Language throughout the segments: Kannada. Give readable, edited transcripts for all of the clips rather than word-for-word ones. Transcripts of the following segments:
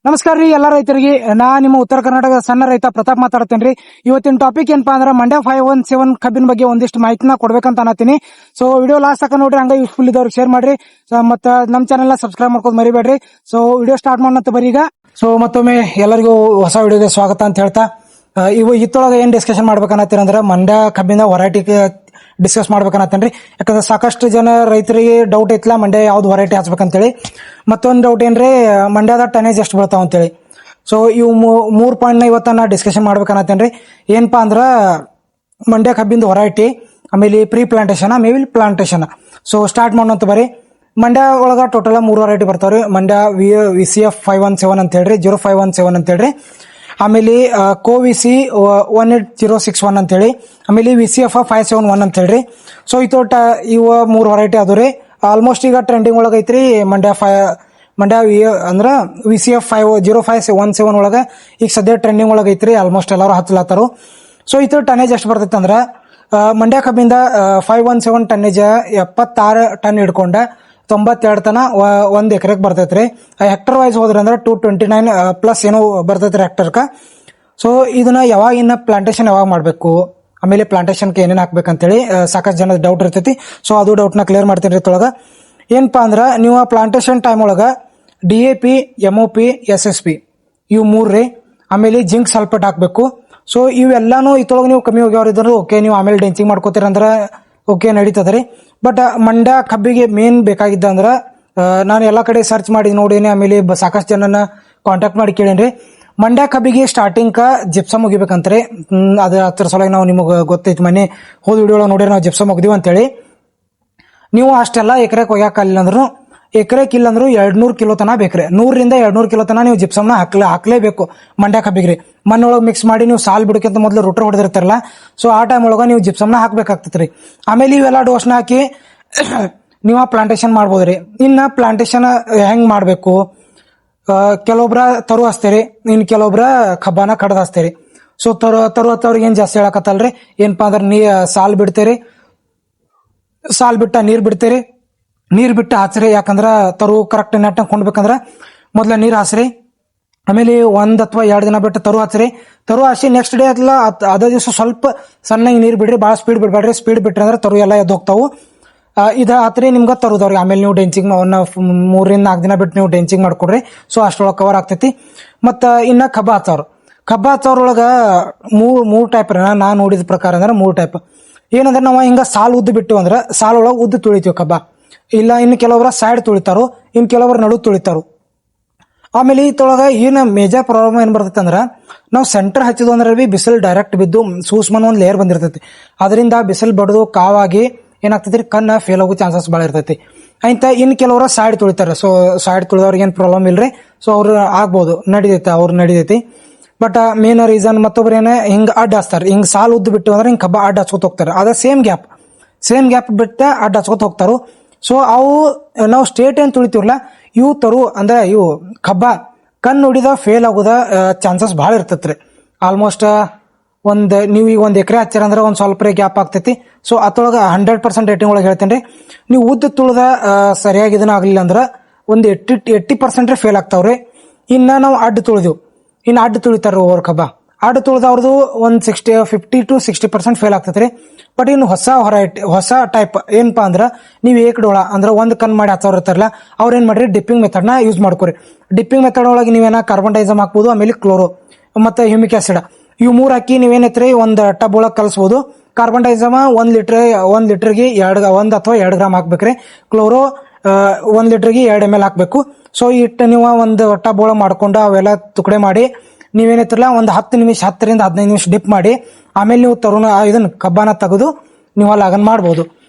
ನಮಸ್ಕಾರ ರೀ ಎಲ್ಲ ರೈತರಿಗೆ. ನಾ ನಿಮ್ಮ ಉತ್ತರ ಕರ್ನಾಟಕದ ಸಣ್ಣ ರೈತ ಪ್ರತಾಪ್ ಮಾತಾಡ್ತೇನೆ. ಇವತ್ತಿನ ಟಾಪಿಕ್ ಏನಪ್ಪಾ ಅಂದ್ರೆ ಮಂಡ್ಯ 517 ಕಬ್ಬಿನ ಬಗ್ಗೆ ಒಂದಿಷ್ಟು ಮಾಹಿತಿನ ಕೊಡ್ಬೇಕಂತ ಅನ್ನತೀನಿ. ಸೊ ವಿಡಿಯೋ ಲಾಸ್ಟ್ ತನಕ ನೋಡ್ರಿ, ಹಂಗ ಯೂಸ್ಫುಲ್ ಇದ್ದವ್ರಿಗೆ ಶೇರ್ ಮಾಡ್ರಿ. ಮತ್ತ ನಮ್ ಚಾನೆಲ್ ನ ಸಬ್ಸ್ಕ್ರೈಬ್ ಮಾಡ್ಕೋದ್ ಮರಿಬೇಡ್ರಿ. ಸೊ ವಿಡಿಯೋ ಸ್ಟಾರ್ಟ್ ಮಾಡೋಣ ಬರೀ ಈಗ. ಸೊ ಮತ್ತೊಮ್ಮೆ ಎಲ್ಲರಿಗೂ ಹೊಸ ವಿಡಿಯೋಗೆ ಸ್ವಾಗತ ಅಂತ ಹೇಳ್ತಾ, ಇತ್ತೊಳಗೆ ಏನ್ ಡಿಸ್ಕಷನ್ ಮಾಡ್ಬೇಕನ್ನತ್ತೀರಂದ್ರೆ ಮಂಡ್ಯ ಕಬ್ಬಿನ ವೆರೈಟಿ ಡಿಸ್ಕಸ್ ಮಾಡ್ಬೇಕನ್ನತ್ತೇನ್ರಿ. ಯಾಕಂದ್ರೆ ಸಾಕಷ್ಟು ಜನ ರೈತರಿಗೆ ಡೌಟ್ ಐತ್ಲಾ ಮಂಡ್ಯ ಯಾವ್ದು ವೆರೈಟಿ ಹಚ್ಬೇಕಂತೇಳಿ. ಮತ್ತೊಂದು ಡೌಟ್ ಏನ್ರಿ, ಮಂಡ್ಯದ ಟನೇಜ್ ಎಷ್ಟು ಬೀಳ್ತಾವ ಅಂತೇಳಿ. ಸೊ ಇವು 3 ಪಾಯಿಂಟ್ನ ಇವತ್ತನ್ನ ಡಿಸ್ಕಷನ್ ಮಾಡ್ಬೇಕನ್ನತ್ತೇನ್ರಿ. ಏನಪ್ಪಾ ಅಂದ್ರ ಮಂಡ್ಯ ಕಬ್ಬಿಂದ ವೆರೈಟಿ, ಆಮೇಲೆ ಪ್ರೀ ಪ್ಲಾಂಟೇಶನ್, ಆಮೇಲೆ ಪ್ಲಾಂಟೇಶನ್. ಸೊ ಸ್ಟಾರ್ಟ್ ಮಾಡೋಣ ಬರೀ. ಮಂಡ್ಯ ಒಳಗ ಟೋಟಲ್ 3 ವೆರೈಟಿ ಬರ್ತಾವ್ರಿ. ಮಂಡ್ಯ VCF 517 ಅಂತ ಹೇಳ್ರಿ, 0517 ಅಂತ ಹೇಳ್ರಿ. ಆಮೇಲೆ ಕೋವಿಸಿ 18061 ಅಂತ ಹೇಳಿ, ಆಮೇಲೆ VCF 571 ಅಂತ ಹೇಳ್ರಿ. ಸೊ ಇವ 3 ವೆರೈಟಿ ಅದು ರೀ. ಆಲ್ಮೋಸ್ಟ್ ಈಗ ಟ್ರೆಂಡಿಂಗ್ ಒಳಗ ಐತ್ರಿ ಮಂಡ್ಯ ಅಂದ್ರ VCF 0517 ಒಳಗ ಈಗ ಸದ್ಯ ಟ್ರೆಂಡಿಂಗ್ ಒಳಗ ಐತ್ರಿ. ಆಲ್ಮೋಸ್ಟ್ ಎಲ್ಲಾರು ಹಚ್ಚಲಾತಾರು. ಸೊ ಟನೇಜ್ ಎಷ್ಟು ಬರ್ತೈತೆ ಅಂದ್ರ ಮಂಡ್ಯ ಕಬ್ಬಿಂದ 517 ಟನ್ನೇಜ್ 76 ಟನ್ ಹಿಡ್ಕೊಂಡ 92 ತನ 1 ಎಕರೆಗೆ ಬರ್ತೈತ್ರಿ. ಹೆಕ್ಟರ್ ವೈಸ್ ಹೋದ್ರ ಅಂದ್ರೆ 229 ಪ್ಲಸ್ ಏನೋ ಬರ್ತೈತ್ರಿ ಹೆಕ್ಟರ್ಕ. ಸೊ ಇದನ್ನ ಯಾವಾಗ ಪ್ಲಾಂಟೇಶನ್ ಯಾವಾಗ ಮಾಡ್ಬೇಕು, ಆಮೇಲೆ ಪ್ಲಾಂಟೇಶನ್ಗೆ ಏನೇನ್ ಹಾಕ್ಬೇಕಂತೇಳಿ ಸಾಕಷ್ಟು ಜನ ಡೌಟ್ ಇರ್ತೈತಿ. ಸೊ ಅದು ಡೌಟ್ ನ ಕ್ಲಿಯರ್ ಮಾಡ್ತೀನಿ ಇತ್ತೊಳಗ. ಏನಪ್ಪಾ ಅಂದ್ರ ನೀವು ಪ್ಲಾಂಟೇಶನ್ ಟೈಮ್ ಒಳಗ DAP, MOP, SSP ಇವು 3 ರೀ. ಆಮೇಲೆ ಜಿಂಕ್ ಸಲ್ಫೇಟ್ ಹಾಕ್ಬೇಕು. ಸೊ ಇವೆಲ್ಲಾನು ಇತ್ತೊಳಗೆ ನೀವು ಕಮ್ಮಿ ಹೋಗ್ಯಾವ್ರಿದ್ರು ಓಕೆ, ನೀವು ಆಮೇಲೆ ಡೆನ್ಸಿಂಗ್ ಮಾಡ್ಕೋತೀರಂದ್ರ ಓಕೆ ನಡೀತದ್ರಿ. ಬಟ್ ಮಂಡ್ಯ ಕಬ್ಬಿಗೆ ಮೇನ್ ಬೇಕಾಗಿದ್ದ ಅಂದ್ರ ನಾನು ಎಲ್ಲಾ ಕಡೆ ಸರ್ಚ್ ಮಾಡಿ ನೋಡೇನಿ, ಆಮೇಲೆ ಸಾಕಷ್ಟು ಜನನ ಕಾಂಟ್ಯಾಕ್ಟ್ ಮಾಡಿ ಕೇಳೇನ್ರಿ. ಮಂಡ್ಯ ಕಬ್ಬಿಗೆ ಸ್ಟಾರ್ಟಿಂಗ್ ಜಿಪ್ಸಮ್ ಮುಗಿಬೇಕಂತ್ರಿ. ಅದ್ರ ಸಲುವಾಗಿ ನಾವು ನಿಮಗೆ ಗೊತ್ತೈತಿ, ಮನೆ ಹೋದ ವಿಡಿಯೋ ನೋಡ್ರಿ ನಾವು ಜಿಪ್ಸಮ್ ಮುಗಿದೀವಿ ಅಂತೇಳಿ. ನೀವು ಅಷ್ಟೆಲ್ಲ ಎಕರೆಗೆ ಒಯ್ಯಾಕಲ್ಲ ಅಂದ್ರು ಎಕರೆಕ್ ಇಲ್ಲಂದ್ರು 200 ಕಿಲೋ ತನ ಬೇಕ್ರಿ. 100ರಿಂದ 200 ಕಿಲೋ ತನ ನೀವು ಜಿಪ್ಸಮ್ನ ಹಾಕ್ಲೇಬೇಕು ಮಂಡ್ಯ ಕಬ್ಬಿಗ್ರಿ. ಮಣ್ಣೊಳಗೆ ಮಿಕ್ಸ್ ಮಾಡಿ ನೀವು ಸಾಲ್ ಬಿಡಕ್ಕಿಂತ ಮೊದಲು ರೂಟರ್ ಹೊಡೆದಿರ್ತಾರಲ್ಲ, ಸೊ ಆ ಟೈಮ್ ಒಳಗ ನೀವು ಜಿಪ್ಸಮ್ನ ಹಾಕ್ಬೇಕಾಗ್ತೈತ್ರಿ. ಆಮೇಲೆ ಇವೆಲ್ಲ ಡೋಸ್ನ ಹಾಕಿ ನೀವು ಪ್ಲಾಂಟೇಶನ್ ಮಾಡ್ಬೋದ್ರಿ. ಇನ್ನ ಪ್ಲಾಂಟೇಶನ್ ಹೆಂಗ್ ಮಾಡ್ಬೇಕು, ಕೆಲವೊಬ್ರ ತರು ಹಚ್ತೇರಿ, ಇನ್ ಕೆಲವೊಬ್ರ ಕಬ್ಬಾನ ಕಡ್ದ ಹಚ್ತೇರಿ. ಸೊ ತರು ಹತ್ತವ್ರಿಗೆ ಏನ್ ಜಾಸ್ತಿ ಹೇಳಕತ್ತಲ್ರಿ, ಏನಪ್ಪಾ ಅಂದ್ರ ಸಾಲ್ ಬಿಡ್ತೇರಿ, ಸಾಲ್ ಬಿಟ್ಟ ನೀರ್ ಬಿಡ್ತೇರಿ, ನೀರ್ ಬಿಟ್ಟು ಹಚ್ರಿ. ಯಾಕಂದ್ರ ತರು ಕರೆಕ್ಟ್ ನೆಟ್ ಕೊಂಡ್ಬೇಕಂದ್ರ ಮೊದ್ಲ ನೀರ್ ಹಾಸ್ರಿ, ಆಮೇಲೆ 1 ಅಥವಾ 2 ದಿನ ಬಿಟ್ಟು ತರು ಹಚ್ರಿ. ತರು ಹಾಸಿ ನೆಕ್ಸ್ಟ್ ಡೇ ಅಲ್ಲ ಅದ ದಿವಸ ಸ್ವಲ್ಪ ಸಣ್ಣಗೆ ನೀರ್ ಬಿಡ್ರಿ, ಬಾಳ ಸ್ಪೀಡ್ ಬಿಡ್ಬೇಡ್ರಿ. ಸ್ಪೀಡ್ ಬಿಟ್ರಿ ಅಂದ್ರೆ ತರು ಎಲ್ಲ ಎದ್ದು ಹೋಗ್ತಾವು. ಇದ ಹತ್ರಿ ನಿಮ್ಗ ತರುದವ್ರಿ. ಆಮೇಲೆ ನೀವು ಡೆನ್ಸಿಂಗ್ 3 ರಿಂದ 4 ದಿನ ಬಿಟ್ಟು ನೀವು ಡೆನ್ಸಿಂಗ್ ಮಾಡ್ಕೊಡ್ರಿ. ಸೊ ಅಷ್ಟೊಳಗೆ ಕವರ್ ಆಗ್ತೈತಿ. ಮತ್ತ ಇನ್ನ ಕಬ್ಬ ಹಚ್ಚವ್ರೊಳಗ ಮೂರ್ ಟೈಪ್ ರೀ. ನಾ ನೋಡಿದ ಪ್ರಕಾರ ಅಂದ್ರೆ 3 ಟೈಪ್. ಏನಂದ್ರೆ ನಾವು ಹಿಂಗ ಸಾಲ್ ಉದ್ದು ಬಿಟ್ಟು ಅಂದ್ರ ಸಾಲ್ ಒಳಗ ಉದ್ದು ತುಳಿತೀವಿ ಕಬ್ಬ. ಇಲ್ಲ ಇನ್ನು ಕೆಲವೊಬ್ರ ಸೈಡ್ ತುಳಿತಾರು, ಇನ್ ಕೆಲವೊಬ್ರ ನಡು ತುಳಿತಾರು. ಆಮೇಲೆ ಇತ್ತೊಳಗ ಏನ್ ಮೇಜರ್ ಪ್ರಾಬ್ಲಮ್ ಏನ್ ಬರ್ತೈತಿ ಅಂದ್ರ ನಾವು ಸೆಂಟರ್ ಹಚ್ಚಿದ್ವು ಅಂದ್ರೆ ಬಿಸಿಲು ಡೈರೆಕ್ಟ್ ಬಿದ್ದು ಸೂಸ್ಮನ್ ಒಂದ್ ಲೇಯರ್ ಬಂದಿರ್ತೈತಿ. ಅದರಿಂದ ಬಿಸಿಲು ಬಡ್ದು ಕಾವಾಗಿ ಏನಾಗ್ತೈತಿ, ಕಣ್ಣ ಫೇಲ್ ಆಗೋ ಚಾನ್ಸಸ್ ಬಾಳ ಇರ್ತೈತಿ. ಅಂತ ಇನ್ ಕೆಲವರ ಸೈಡ್ ತುಳಿತಾರೆ. ಸೊ ಸೈಡ್ ತುಳಿದವ್ರಿಗೆ ಏನ್ ಪ್ರಾಬ್ಲಮ್ ಇಲ್ರಿ. ಸೊ ಅವ್ರು ಆಗ್ಬೋದು, ನಡೀತೈತಿ. ಬಟ್ ಮೇನ್ ರೀಸನ್ ಮತ್ತೊಬ್ರು ಏನ ಹಿಂಗ್ ಅಡ್ಡ ಹಚ್ತಾರೆ. ಹಿಂಗ್ ಸಾಲ್ ಉದ್ದು ಬಿಟ್ಟು ಅಂದ್ರೆ ಹಿಂಗ್ ಕಬ್ಬ ಅಡ್ಡ ಹಚ್ಕೋತ ಹೋಗ್ತಾರೆ. ಅದ ಸೇಮ್ ಗ್ಯಾಪ್ ಬಿಟ್ಟ ಅಡ್ಡ ಹಚ್ಕೋತ ಹೋಗ್ತಾರು. ಸೊ ಅವು ನಾವು ಸ್ಟೇಟ್ ಏನ್ ತುಳಿತೀವ್ರಲ್ಲ, ಇವು ತರು ಅಂದ್ರೆ ಇವು ಕಬ್ಬ ಕಣ್ಣು ಹೊಡಿದ ಫೇಲ್ ಆಗೋದ ಚಾನ್ಸಸ್ ಬಹಳ ಇರ್ತೈತ್ರಿ. ಆಲ್ಮೋಸ್ಟ್ ನೀವು ಈಗ 1 ಎಕರೆ ಹಚ್ಚಿರ ಅಂದ್ರೆ ಒಂದ್ ಸ್ವಲ್ಪ ಗ್ಯಾಪ್ ಆಗ್ತೈತಿ. ಸೊ ಅದ್ರೊಳಗ 100% ರೇಟಿಂಗ್ ಒಳಗೆ ಹೇಳ್ತೇನ್ರಿ. ನೀವು ಉದ್ದ ತುಳಿದ ಸರಿಯಾಗಿ ಇದನ್ನ ಆಗ್ಲಿಲ್ಲ ಅಂದ್ರ ಒಂದ್ 80% ಫೇಲ್ ಆಗ್ತಾವ್ರಿ. ಇನ್ನ ನಾವು ಅಡ್ಡ ತುಳಿತಾರ ಓವರ್ ಕಬ್ಬ. ಅಡ್ಡ ತುಳಿದವ್ರದ್ದು ಒಂದ್ 50 to 60% ಫೇಲ್ ಆಗ್ತೈತ್ರಿ. ಬಟ್ ಇನ್ನು ಹೊಸ ಟೈಪ್ ಏನಪ್ಪಾ ಅಂದ್ರ ನೀವು ಏಕಡೋಳ ಅಂದ್ರೆ 1 ಕಣ್ ಮಾಡಿ ಹಚ್ಚವ್ರ ಇರ್ತಾರಲ್ಲ, ಅವ್ರ ಏನ್ ಮಾಡ್ರಿ ಡಿಪ್ಪಿಂಗ್ ಮೆಥಡ್ ನ ಯೂಸ್ ಮಾಡ್ಕೋರಿ. ಡಿಪ್ಪಿಂಗ್ ಮೆಥಡ್ ಒಳಗೆ ನೀವೇನ ಕಾರ್ಬನ್ ಡೈಆಕ್ಸೈಡ್ ಹಾಕ್ಬೋದು, ಆಮೇಲೆ ಕ್ಲೋರೋ ಮತ್ತೆ ಹ್ಯೂಮಿಕ್ ಆಸಿಡ್ ಇವು 3 ಹಾಕಿ ನೀವೇನೈತ್ರಿ ಒಂದ್ ಟಬ್ ಒಳಗ್ ಕಲ್ಸ್ಬೋದು. ಕಾರ್ಬನ್ ಡೈಆಕ್ಸೈಡ್ 1 ಲೀಟರ್ಗೆ 1 ಅಥವಾ 2 ಗ್ರಾಮ್ ಹಾಕ್ಬೇಕ್ರಿ. ಕ್ಲೋರೋ 1 ಲೀಟರ್ಗೆ 2 ml ಹಾಕ್ಬೇಕು. ಸೊ ಇಟ್ಟು ನೀವು ಒಂದು ಟಬ್ ಒಳಗ್ ಮಾಡ್ಕೊಂಡು ಅವೆಲ್ಲ ತುಕಡೆ ಮಾಡಿ ನೀವೇನೈತ್ರಲ್ಲ ಒಂದ್ 10 ರಿಂದ 15 ನಿಮಿಷ ಡಿಪ್ ಮಾಡಿ ಆಮೇಲೆ ನೀವು ಇದನ್ನ ಕಬ್ಬಾನ ತೆಗೆದು ನೀವು ಅಲ್ಲಿ ಆಗನ್ ಮಾಡ್ಬೋದು.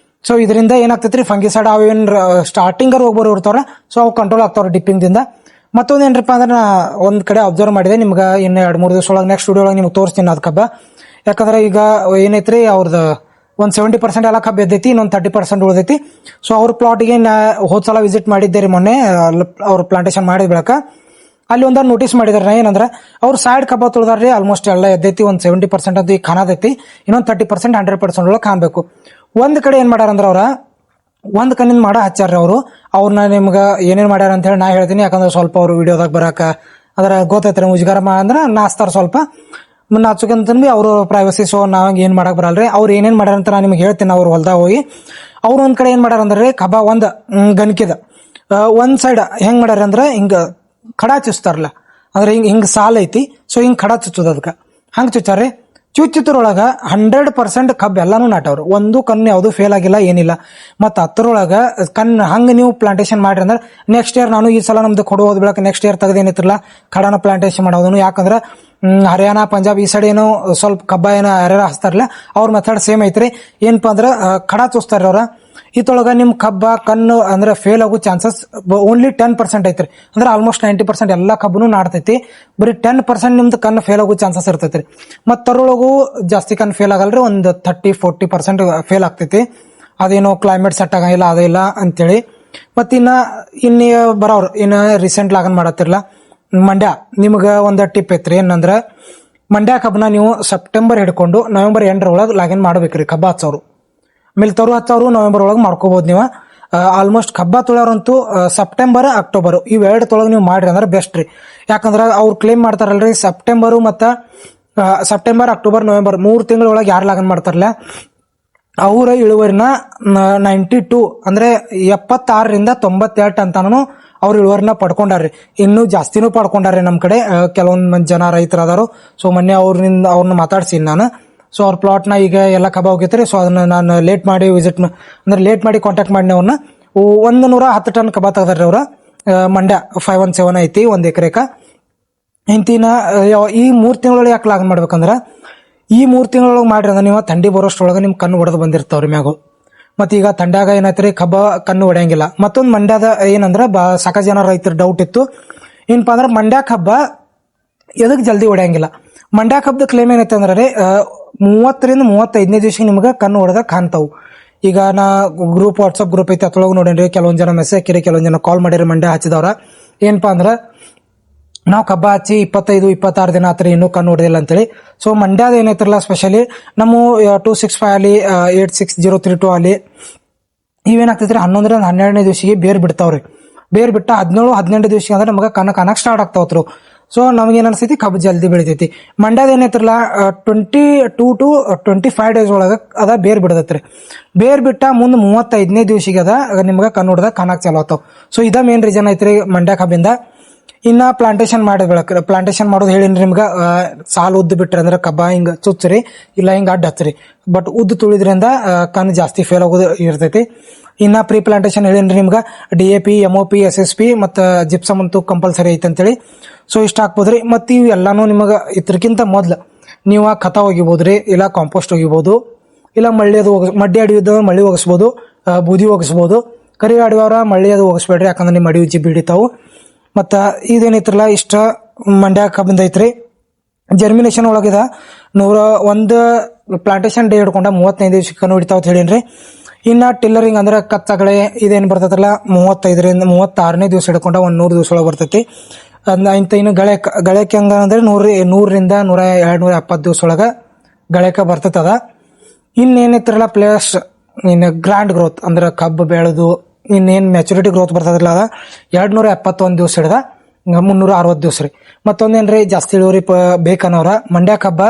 ಸೊ ಇದರಿಂದ ಏನಾಗ್ತೈತ್ರಿ, ಫಂಗಿಸೈಡ್ ಅವೇನ್ ಸ್ಟಾರ್ಟಿಂಗ್ ಹೋಗ್ಬರೋ ಇರ್ತಾರ. ಸೊ ಅವು ಕಂಟ್ರೋಲ್ ಆಗ್ತಾವ್ರ ಡಿಪ್ಪಿಂಗ್ ದಿಂದ. ಮತ್ತೊಂದ್ ಏನ್ರಪ್ಪ ಅಂದ್ರೆ ನಾ ಒಂದ್ ಕಡೆ ಅಬ್ಸರ್ವ್ ಮಾಡಿದೆ, ನಿಮ್ಗ ಇನ್ನು 2-3 ದಿವಸ ಒಳಗೆ ನೆಕ್ಸ್ಟ್ ವಿಡಿಯೋ ಒಳಗೆ ನಿಮ್ಗೆ ತೋರಿಸ್ತೀನಿ ಅದ್ ಕಬ್ಬ. ಯಾಕಂದ್ರೆ ಈಗ ಏನೈತ್ರಿ ಅವ್ರದ್ದು ಒಂದ್ 70% ಎಲ್ಲ ಕಬ್ಬ ಎದ್ದೈತಿ, ಇನ್ನೊಂದ್ 30% ಉಳಿದೈತಿ. ಸೊ ಅವ್ರ ಪ್ಲಾಟ್ಗೆ ಹೋದ್ಸಲ ವಿಸಿಟ್ ಮಾಡಿದ್ದೆ ರೀ ಮೊನ್ನೆ. ಅವ್ರ ಪ್ಲಾಂಟೇಶನ್ ಮಾಡಿದ ಬೆಳಕ ಅಲ್ಲಿ ಒಂದ್ ನೋಟಿಸ್ ಮಾಡಿದಾರೆ. ಏನಂದ್ರ ಅವ್ರ ಸೈಡ್ ಕಬ್ಬ ತುಳಿದಾರ್ರಿ, ಆಲ್ಮೋಸ್ಟ್ ಎಲ್ಲ ಎದ್ದೈತಿ. ಒಂದ್ 70% ಅದು ಈಗ ಖಾನದೈತಿ, ಇನ್ನೊಂದ್ 30% 100% ಒಳಗೆ ಕಾಣ್ಬೇಕು. ಒಂದ್ ಕಡೆ ಏನ್ ಮಾಡ್ಯಾರಂದ್ರ ಅವ್ರ ಒಂದ್ ಕಣ್ಣಿಂದ ಮಾಡ ಹಚ್ಚಾರ್ರಿ ಅವ್ರನ್ನ ನಿಮ್ಗ ಏನೇನ್ ಮಾಡ್ಯಾರ ಅಂತ ಹೇಳಿ ನಾ ಹೇಳ್ತೀನಿ. ಯಾಕಂದ್ರೆ ಸ್ವಲ್ಪ ಅವ್ರು ವಿಡಿಯೋದಾಗ ಬರಾಕ ಅದ್ರ ಗೊತ್ತೈತ್ರಿ ಮುಜುಗರ ಅಂದ್ರೆ ನಾಚ್ತಾರ ಸ್ವಲ್ಪ ನಾಚುಕಂತ ಅವರು ಪ್ರೈವಸಿ. ಸೊ ನಾವ್ ಏನ್ ಮಾಡಕ್ ಬರಲ್ರಿ. ಅವ್ರು ಏನೇನ್ ಮಾಡ್ಯಾರ ಅಂತ ನಾ ನಿಮ್ಗೆ ಹೇಳ್ತೀನಿ. ಅವ್ರು ಹೊಲ್ದಾಗ ಹೋಗಿ ಅವ್ರು ಒಂದ್ ಕಡೆ ಏನ್ ಮಾಡ್ಯಾರ ಅಂದ್ರೆ ಕಬ್ಬ ಒಂದ್ ಗನ್ಕಿದ ಒಂದ್ ಸೈಡ್ ಹೆಂಗ್ ಮಾಡ್ಯಾರ ಅಂದ್ರೆ ಹಿಂಗ ಖಡಾ ಚುಚ್ತಾರಲ್ಲ, ಅಂದ್ರೆ ಹಿಂಗ್ ಸಾಲ ಐತಿ. ಸೊ ಹಿಂಗ್ ಖಡಾ ಚುಚ್ಚೋದ್ ಅದಕ್ಕ ಹಂಗ ಚುಚ್ಚಾರಿ. ಚುಚ್ಚಿತ್ರೊಳಗ 100% ಕಬ್ಬು ಎಲ್ಲಾನು ನಾಟವ್ರು. ಒಂದು ಕಣ್ಣು ಯಾವ್ದು ಫೇಲ್ ಆಗಿಲ್ಲ, ಏನಿಲ್ಲ. ಮತ್ತ ಅತ್ರೊಳಗ ಕಣ್ಣು ಹಂಗ ನೀವು ಪ್ಲಾಂಟೇಶನ್ ಮಾಡ್ರಿ ಅಂದ್ರೆ ನೆಕ್ಸ್ಟ್ ಇಯರ್ ನಾನು ಈ ಸಲ ನಮ್ದು ಕೊಡುವುದು ಬೆಳಕ ನೆಕ್ಸ್ಟ್ ಇಯರ್ ತೆಗೆದೇನಿತ್ರಲ್ಲ ಖಡಾನ ಪ್ಲಾಂಟೇಶನ್ ಮಾಡೋದನು. ಯಾಕಂದ್ರೆ ಹರಿಯಾಣ ಪಂಜಾಬ್ ಈ ಸೈಡ್ ಏನೋ ಸ್ವಲ್ಪ ಕಬ್ಬ ಏನೋ ಯಾರ್ಯಾರ ಹಚ್ತಾರಲ್ಲ ಅವ್ರ ಮೆಥಡ್ ಸೇಮ್ ಐತ್ರಿ. ಏನಪ್ಪಾ ಅಂದ್ರ ಖಡಾ ಚೂಸ್ತಾರ ಅವ್ರ. ಇತೊಳಗ ನಿಮ್ ಕಬ್ಬ ಕಣ್ಣು ಅಂದ್ರೆ ಫೇಲ್ ಆಗೋ ಚಾನ್ಸಸ್ ಓನ್ಲಿ 10% ಐತ್ರಿ. ಅಂದ್ರೆ ಆಲ್ಮೋಸ್ಟ್ 90% ಎಲ್ಲಾ ಕಬ್ಬನು ನಾಡ್ತೈತಿ. ಬರೀ 10% ನಿಮ್ದು ಕಣ್ಣು ಫೇಲ್ ಆಗೋ ಚಾನ್ಸಸ್ ಇರ್ತೈತ್ರಿ. ಮತ್ತ ತರೊಳಗು ಜಾಸ್ತಿ ಕಣ್ಣು ಫೇಲ್ ಆಗಲ್ರಿ, ಒಂದು 30-40% ಫೇಲ್ ಆಗ್ತೈತಿ. ಅದೇನೋ ಕ್ಲೈಮೇಟ್ ಸೆಟ್ ಆಗಂಗಿಲ್ಲ ಅದಿಲ್ಲ ಅಂತೇಳಿ. ಮತ್ತ ಇನ್ನ ಬರೋರು ಇನ್ನ ರೀಸೆಂಟ್ ಲಾಗನ್ ಮಾಡತ್ತಿರಲ್ಲ ಮಂಡ್ಯ, ನಿಮ್ಗ ಒಂದ್ ಟಿಪ್ ಐತ್ರಿ. ಏನಂದ್ರ ಮಂಡ್ಯ ಕಬ್ಬನ ನೀವು ಸೆಪ್ಟೆಂಬರ್ ಹಿಡ್ಕೊಂಡು ನವೆಂಬರ್ 8 ಒಳಗೆ ಲಾಗಿನ್ ಮಾಡ್ಬೇಕ್ರಿ. ಕಬ್ಬ ಹಚ್ಚೋರು ಆಮೇಲೆ ತರು ಹಚ್ಚೋರು ನವೆಂಬರ್ ಒಳಗೆ ಮಾಡ್ಕೋಬಹುದು ನೀವು. ಆಲ್ಮೋಸ್ಟ್ ಕಬ್ಬ ತೊಳೋರಂತೂ ಸೆಪ್ಟೆಂಬರ್ ಅಕ್ಟೋಬರ್ ಇವೆರಡು ತೊಳಗೆ ನೀವು ಮಾಡ್ರಿ ಅಂದ್ರೆ ಬೆಸ್ಟ್ ರೀ. ಯಾಕಂದ್ರ ಅವ್ರು ಕ್ಲೇಮ್ ಮಾಡ್ತಾರಲ್ರಿ ಸೆಪ್ಟೆಂಬರ್ ಅಕ್ಟೋಬರ್ ನವೆಂಬರ್ 3 ತಿಂಗಳೊಳಗೆ ಯಾರು ಲಾಗನ್ ಮಾಡ್ತಾರಲ್ಲ ಅವರ ಇಳುವರಿನ 92 ಅಂದ್ರೆ 76ರಿಂದ 98 ಅಂತಾನು ಅವ್ರ ಇಳುವರಿನ ಪಡ್ಕೊಂಡಾರ್ರಿ. ಇನ್ನೂ ಜಾಸ್ತಿನೂ ಪಡ್ಕೊಂಡಾರ್ರಿ. ನಮ್ ಕಡೆ ಕೆಲವೊಂದ್ ಜನ ರೈತರ ಅದಾರು. ಸೊ ಮೊನ್ನೆ ಅವ್ರನ್ನ ಮಾತಾಡ್ಸೀನಿ ನಾನು. ಸೊ ಅವ್ರ ಪ್ಲಾಟ್ ನ ಈಗ ಎಲ್ಲ ಕಬ್ಬ ಹೋಗಿತ್ರಿ. ಸೊ ಅದನ್ನ ನಾನು ಲೇಟ್ ಮಾಡಿ ಕಾಂಟ್ಯಾಕ್ಟ್ ಮಾಡಿ ಅವ್ರನ್ನ 110 ಟನ್ ಕಬ್ಬ ತೆಗದಾರ್ರಿ ಅವ್ರ. ಮಂಡ್ಯ 517 ಐತಿ 1 ಎಕರೆಕ. ಇಂತಿನ ಈ 3 ತಿಂಗಳೊಳಗೆ ಯಾಕೆ ಲಾಗನ್ ಮಾಡ್ಬೇಕಂದ್ರ ಈ 3 ತಿಂಗಳೊಳಗೆ ಮಾಡ್ರಿ ಅಂದ್ರೆ ನೀವು ಥಂಡಿ ಬರೋಷ್ಟ್ರೊಳಗೆ ನಿಮ್ ಕಣ್ಣು ಹೊಡೆದು ಬಂದಿರ್ತಾವ್ರಿ ಮ್ಯಾಗು. ಮತ್ತ ಈಗ ಥಂಡ್ಯಾಗ ಏನೈತ್ರಿ ಕಬ್ಬ ಕಣ್ಣು ಹೊಡೆಯಂಗಿಲ್ಲ. ಮತ್ತೊಂದು ಮಂಡ್ಯದ ಏನಂದ್ರ ಸಾಕಷ್ಟು ಜನ ರೈತರ ಡೌಟ್ ಇತ್ತು ಏನಪ್ಪಾ ಅಂದ್ರೆ ಮಂಡ್ಯ ಕಬ್ಬ ಎದಕ್ ಜಲ್ದಿ ಹೊಡೆಯಂಗಿಲ್ಲ. ಮಂಡ್ಯ ಕಬ್ಬದ ಕ್ಲೇಮ್ ಏನೈತೆ ಅಂದ್ರೆ 30ರಿಂದ 35ನೇ ದಿವಸ ನಿಮ್ಗೆ ಕಣ್ಣು ಹೊಡೆದ ಕಾಣ್ತಾವು. ಈಗ ನಾ ವಾಟ್ಸಪ್ ಗ್ರೂಪ್ ಐತಿ ಅದ್ರೊಳಗೆ ನೋಡೇನ್ರಿ. ಕೆಲವೊಂದ್ ಜನ ಮೆಸೇಜ್ ಹಾಕಿರಿ, ಕೆಲವೊಂದ್ ಜನ ಕಾಲ್ ಮಾಡಿರಿ ಮಂಡ್ಯ ಹಚ್ಚಿದವ್ರ. ಏನಪ್ಪಾ ಅಂದ್ರ ನಾವು ಕಬ್ಬ ಹಚ್ಚಿ 25-26 ದಿನ ಆತ್ರಿ ಇನ್ನೂ ಕಣ್ಣು ಹೊಡೆದಿಲ್ಲ ಅಂತೇಳಿ. ಸೊ ಮಂಡ್ಯದ ಏನೈತ್ರಲ್ಲ ಸ್ಪೆಷಲಿ ನಮ್ಮ 265 ಅಲ್ಲಿ 86032 ಅಲ್ಲಿ ಇವೇನಾಗ್ತೈತ್ರಿ 11ರಿಂದ 12ನೇ ದಿವಸಿಗೆ ಬೇರ್ ಬಿಡ್ತಾವ್ರಿ. ಬೇರ್ ಬಿಟ್ಟ 17-18 ದಿವಸ ಅಂದ್ರೆ ನಮಗ ಕಣ್ಣ ಕಾಣಕ್ ಸ್ಟಾರ್ಟ್ ಆಗ್ತಾವತ್ರು. ಸೊ ನಮಗೇನ್ ಅನ್ಸೈತಿ ಕಬ್ಬು ಜಲ್ದಿ ಬೆಳಿತೈತಿ. ಮಂಡ್ಯದ ಏನೈತ್ರಲ್ಲ 22 to 25 ಡೇಸ್ ಒಳಗ ಅದ ಬೇರ್ ಬಿಡದತ್ರಿ. ಬೇರ್ ಬಿಟ್ಟ ಮುಂದ್ 35ನೇ ದಿವಸಿಗೆ ಅದ ನಿಮ್ಗ ಕಣ್ಣು ಹೊಡೆದ ಕಾಣಕ್ ಚಾಲು ಆಗ್ತಾವ. ಸೊ ಇದ ಮೇನ್ ರೀಸನ್ ಐತ್ರಿ ಮಂಡ್ಯ ಕಬ್ಬಿಂದ. ಇನ್ನ ಪ್ಲಾಂಟೇಶನ್ ಮಾಡಬೇಕ. ಪ್ಲಾಂಟೇಶನ್ ಮಾಡೋದು ಹೇಳಿನ್ರಿ ನಿಮ್ಗ. ಸಾಲು ಉದ್ದು ಬಿಟ್ರಿ ಅಂದ್ರೆ ಕಬ್ಬ ಹಿಂಗ ಚುಚ್ಚ್ರಿ, ಇಲ್ಲ ಹಿಂಗ ಅಡ್ಡ ಹಚ್ಚ್ರಿ. ಬಟ್ ಉದ್ದು ತುಳಿದ್ರಿಂದ ಕಣ್ಣು ಜಾಸ್ತಿ ಫೇಲ್ ಆಗೋದು ಇರ್ತೈತಿ. ಇನ್ನ ಪ್ರೀ ಪ್ಲಾಂಟೇಶನ್ ಹೇಳಿನ್ರಿ ನಿಮ್ಗ DAP, MOP, SSP ಮತ್ತ ಜಿಪ್ಸಮ್ ಅಂತೂ ಕಂಪಲ್ಸರಿ ಐತಿ ಅಂತೇಳಿ. ಸೊ ಇಷ್ಟ ಹಾಕ್ಬೋದ್ರಿ. ಮತ್ತ ಇವ್ ಎಲ್ಲಾನು ನಿಮಗ ಇದ್ರಕ್ಕಿಂತ ಮೊದ್ಲು ನೀವು ಖತ ಒಗಿಬಹುದ್ರಿ, ಇಲ್ಲ ಕಾಂಪೋಸ್ಟ್ ಒಗಿಬಹುದು, ಇಲ್ಲ ಮಡ್ಡಿ ಅಡಿಯೋದು ಮಳ್ಳಿ ಒಗಸ್ಬಹುದು, ಬೂದಿ ಒಗಸ್ಬಹುದು. ಕರಿ ಅಡಿಯವರ ಮಳ್ಳಿ ಅದು ಒಗಸ್ಬೇಡ್ರಿ, ಯಾಕಂದ್ರೆ ನಿಮ್ ಅಡಿ ಉಜ್ಜಿ ಬಿಡಿತಾವು. ಮತ್ತ ಇದೇನೈತ್ರಲ್ಲ ಇಷ್ಟ ಮಂಡ್ಯ ಕಬ್ಬಿಂದ ಐತ್ರಿ. ಜರ್ಮಿನೇಷನ್ ಒಳಗಿದ 101 ಪ್ಲಾಂಟೇಶನ್ ಡೇ ಹಿಡ್ಕೊಂಡ 35 ದಿವಸಕ್ಕೆ ಕಣ್ಣು ಹಿಡಿತಾವ ಅಂತ ಹೇಳಿನ್ರಿ. ಇನ್ನ ಟಿಲ್ಲರಿಂಗ್ ಅಂದ್ರೆ ಕತ್ತಗಳೆ ಇದೇನ್ ಬರ್ತೈತಲ್ಲ 35ರಿಂದ 36ನೇ ದಿವಸ ಹಿಡ್ಕೊಂಡ 100 ದಿವಸ ಒಳಗೆ ಬರ್ತೈತಿ. ಇಂತ ಇನ್ನು ಗಳಕ್ಕೆ ಹಂಗ ಅಂದ್ರೆ 100ರಿಂದ 270 ದಿವಸ ಒಳಗ ಗಳಕ ಬರ್ತೈತದ. ಇನ್ನೇನೈತ್ರಲ್ಲ ಪ್ಲೇಸ್ ಇನ್ ಗ್ರಾಂಡ್ ಗ್ರೋತ್ ಅಂದ್ರೆ ಕಬ್ಬು ಬೆಳೆದು ಇನ್ನೇನ್ ಮೆಚುರಿಟಿ ಗ್ರೋತ್ ಬರ್ತದಲ್ಲ ಅದ 271 ದಿವಸ ಹಿಡ್ದ 360 ದಿವಸ ರೀ. ಮತ್ತೊಂದೇನ್ರಿ ಜಾಸ್ತಿ ಇಳುವರಿ ಬೇಕನ್ನೋರ ಮಂಡ್ಯ ಕಬ್ಬ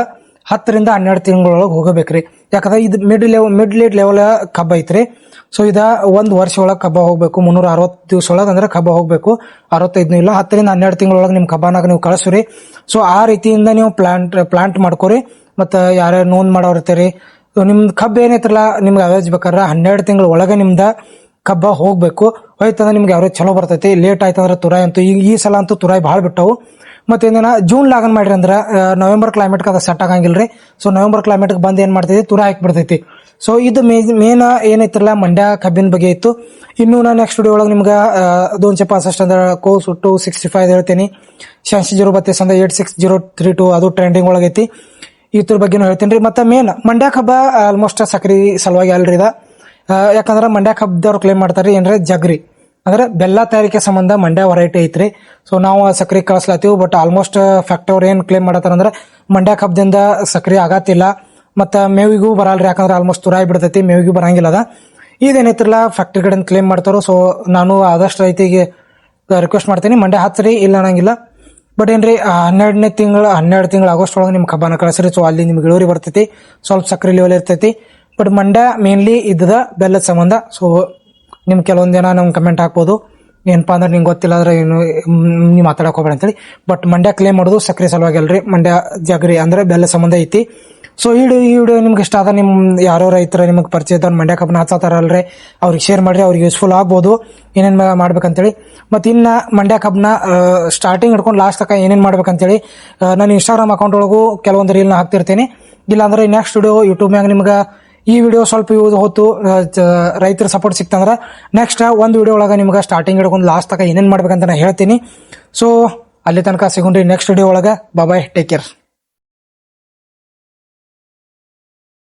10ರಿಂದ 12 ತಿಂಗಳೊಳಗೆ ಹೋಗಬೇಕ್ರಿ. ಯಾಕಂದ್ರೆ ಇದು ಮಿಡ್ ಲೇಟ್ ಲೆವೆಲ್ ಕಬ್ಬ ಐತ್ರಿ. ಸೊ ಇದ 1 ವರ್ಷ ಒಳಗೆ ಕಬ್ಬ ಹೋಗ್ಬೇಕು. 360 ದಿವಸ ಒಳಗೆ ಅಂದ್ರೆ ಕಬ್ಬ ಹೋಗ್ಬೇಕು. 65 ಇಲ್ಲ 10ರಿಂದ 12 ತಿಂಗಳೊಳಗೆ ನಿಮ್ ಕಬ್ಬನಾಗ ನೀವು ಕಳಿಸ್ರಿ. ಸೊ ಆ ರೀತಿಯಿಂದ ನೀವು ಪ್ಲಾಂಟ್ ಮಾಡ್ಕೋರಿ. ಮತ್ತ ಯಾರ್ಯಾರು ನೋಂದ್ ಮಾಡೋರಿರ್ತೀರಿ ನಿಮ್ ಕಬ್ಬ ಏನೈತ್ರಲ್ಲ ನಿಮ್ಗೆ ಅವರೇಜ್ ಬೇಕಾದ್ರೆ 12 ತಿಂಗಳ ಒಳಗೆ ನಿಮ್ದ ಕಬ್ಬ ಹೋಗ್ಬೇಕು. ಹೋಯ್ತಂದ್ರೆ ನಿಮ್ಗೆ ಯಾವ್ದು ಚಲೋ ಬರ್ತೈತಿ. ಲೇಟ್ ಆಯ್ತಂದ್ರೆ ತುರಾಯಿ ಅಂತೂ ಈ ಸಲ ಅಂತೂ ತುರಾಯಿ ಭಾಳ ಬಿಟ್ಟವು. ಮತ್ತೇನ ಜೂನ್ ಲಾಗನ್ ಮಾಡ್ರಿ ಅಂದ್ರ ನವೆಂಬರ್ ಕ್ಲೈಮೇಟ್ ಅದ ಸೆಟ್ ಆಗಂಗಿಲ್ರಿ. ಸೊ ನವೆಂಬರ್ ಕ್ಲೈಮೇಟ್ ಬಂದ್ ಏನ್ ಮಾಡ್ತೈತಿ ತುರಾ ಹಾಕಿ ಬಿಡ್ತೈತಿ. ಸೊ ಇದು ಮೇನ್ ಏನೈತ್ರಲ್ಲ ಮಂಡ್ಯ ಕಬ್ಬಿನ ಬಗ್ಗೆ ಇತ್ತು. ಇನ್ನು ನಾ ನೆಕ್ಸ್ಟ್ ವಿಡಿಯೋ ಒಳಗೆ ನಿಮ್ಗೆ 265 ಅಂದ್ರೆ ಕೋಸ್ 265 ಹೇಳ್ತೀನಿ. 8632 ಅಂದ್ರೆ 86032 ಅದು ಟ್ರೆಂಡಿಂಗ್ ಒಳಗೈತಿ. ಇದ್ರ ಬಗ್ಗೆನೂ ಹೇಳ್ತೀನಿ ರೀ. ಮತ್ತೆ ಮೇನ್ ಮಂಡ್ಯ ಕಬ್ಬ ಆಲ್ಮೋಸ್ಟ್ ಸಕ್ರಿ ಸಲುವಾಗಿ ಅಲ್ರಿ ಇದ. ಯಾಕಂದ್ರೆ ಮಂಡ್ಯ ಕಬ್ಬದವ್ರು ಕ್ಲೇಮ್ ಮಾಡ್ತಾರ್ರಿ ಏನ್ರಿ ಜಗ್ರಿ ಅಂದ್ರೆ ಬೆಲ್ಲ ತಯಾರಿಕೆ ಸಂಬಂಧ ಮಂಡ್ಯ ವೆರೈಟಿ ಐತ್ರಿ. ಸೊ ನಾವು ಸಕ್ರಿ ಕಳಿಸ್ಲಾತೀವಿ. ಬಟ್ ಆಲ್ಮೋಸ್ಟ್ ಫ್ಯಾಕ್ಟರಿ ಅವ್ರು ಏನ್ ಕ್ಲೇಮ್ ಮಾಡತ್ತಾರ ಅಂದ್ರೆ ಮಂಡ್ಯ ಕಬ್ಬದಿಂದ ಸಕ್ರಿ ಆಗತ್ತಿಲ್ಲ. ಮತ್ತ ಮೇವಿಗೂ ಬರಲ್ರಿ, ಯಾಕಂದ್ರೆ ಆಲ್ಮೋಸ್ಟ್ ತುರಾಯಿ ಬಿಡ್ತೈತಿ, ಮೇವಿಗೂ ಬರಂಗಿಲ್ಲ ಅದ. ಇದೇನೈತಿರಲ್ಲ ಫ್ಯಾಕ್ಟರಿ ಕಡೆ ಕ್ಲೇಮ್ ಮಾಡ್ತಾರೋ. ಸೊ ನಾನು ಆದಷ್ಟು ರೈತಿಗೆ ರಿಕ್ವೆಸ್ಟ್ ಮಾಡ್ತೀನಿ ಮಂಡ್ಯ ಹಚ್ಚ್ರಿ, ಇಲ್ಲ ಅನ್ನಂಗಿಲ್ಲ. ಬಟ್ ಏನ್ರಿ 12 ತಿಂಗಳು ಆಗಸ್ಟ್ ಒಳಗೆ ನಿಮ್ ಕಬ್ಬನ ಕಳಿಸ್ರಿ. ಸೊ ಅಲ್ಲಿ ನಿಮ್ಗೆ ಇಳುವರಿ ಬರ್ತೈತಿ, ಸ್ವಲ್ಪ ಸಕ್ರೆ ಲೆವೆಲ್ ಇರ್ತೈತಿ. ಬಟ್ ಮಂಡ್ಯ ಮೇನ್ಲಿ ಇದ್ದದ ಬೆಲ್ಲದ ಸಂಬಂಧ. ಸೊ ನಿಮ್ ಕೆಲವೊಂದ್ ಜನ ನಮ್ಗೆ ಕಮೆಂಟ್ ಹಾಕ್ಬೋದು, ಏನಪ್ಪಾ ಅಂದ್ರೆ ನಿಂಗೆ ಗೊತ್ತಿಲ್ಲ ಅಂದ್ರೆ ಏನು ನೀವು ಮಾತಾಡಕ್ ಹೋಗ್ಬೇಡ ಅಂತೇಳಿ. ಬಟ್ ಮಂಡ್ಯ ಕ್ಲೇಮ್ ಮಾಡೋದು ಸಕ್ರೆ ಸಲುವಾಗಿ ಅಲ್ರಿ, ಮಂಡ್ಯ ಜಗರಿ ಅಂದ್ರೆ ಬೆಲ್ಲ ಸಂಬಂಧ ಐತಿ. ಸೊ ಈ ವಿಡಿಯೋ ನಿಮ್ಗೆ ಇಷ್ಟ ಆದ, ನಿಮ್ ಯಾರೋ ರೈತರ ನಿಮ್ಗೆ ಪರಿಚಯ ಇದ್ದವ್ರು ಮಂಡ್ಯ ಕಬ್ಬನ ಹಚ್ಚತಾರಲ್ರಿ, ಅವ್ರಿಗೆ ಶೇರ್ ಮಾಡ್ರಿ, ಅವ್ರಿಗೆ ಯೂಸ್ಫುಲ್ ಆಗ್ಬೋದು ಏನೇನ್ ಮಾಡ್ಬೇಕಂತೇಳಿ. ಮತ್ತೆ ಇನ್ನ ಮಂಡ್ಯ ಕಬ್ಬನ ಸ್ಟಾರ್ಟಿಂಗ್ ಹಿಡ್ಕೊಂಡು ಲಾಸ್ಟ್ ತನಕ ಏನೇನ್ ಮಾಡ್ಬೇಕಂತೇಳಿ ನಾನು ಇನ್ಸ್ಟಾಗ್ರಾಮ್ ಅಕೌಂಟ್ ಒಳಗೂ ಕೆಲವೊಂದು ರೀಲ್ನ ಹಾಕ್ತಿರ್ತೀನಿ. ಇಲ್ಲಾಂದ್ರೆ ನೆಕ್ಸ್ಟ್ ವಿಡಿಯೋ ಯೂಟ್ಯೂಬ್ ಮ್ಯಾಗ ನಿಮ್ಗೆ ಈ ವಿಡಿಯೋ ಸ್ವಲ್ಪ ಯೂಸ್ ಹೊತ್ತು ರೈತರ ಸಪೋರ್ಟ್ ಸಿಕ್ತಂದ್ರ ನೆಕ್ಸ್ಟ್ ಒಂದು ವಿಡಿಯೋ ಒಳಗೆ ನಿಮ್ಗೆ ಸ್ಟಾರ್ಟಿಂಗ್ ಹಿಡ್ಕೊಂಡು ಲಾಸ್ಟ್ ತನಕ ಏನೇನ್ ಮಾಡ್ಬೇಕಂತ ನಾನು ಹೇಳ್ತೀನಿ. ಸೊ ಅಲ್ಲಿ ತನಕ ಸಿಗೋಣ್ರಿ ನೆಕ್ಸ್ಟ್ ವಿಡಿಯೋ ಒಳಗೆ. ಬಾಯ್, ಟೇಕ್ ಕೇರ್.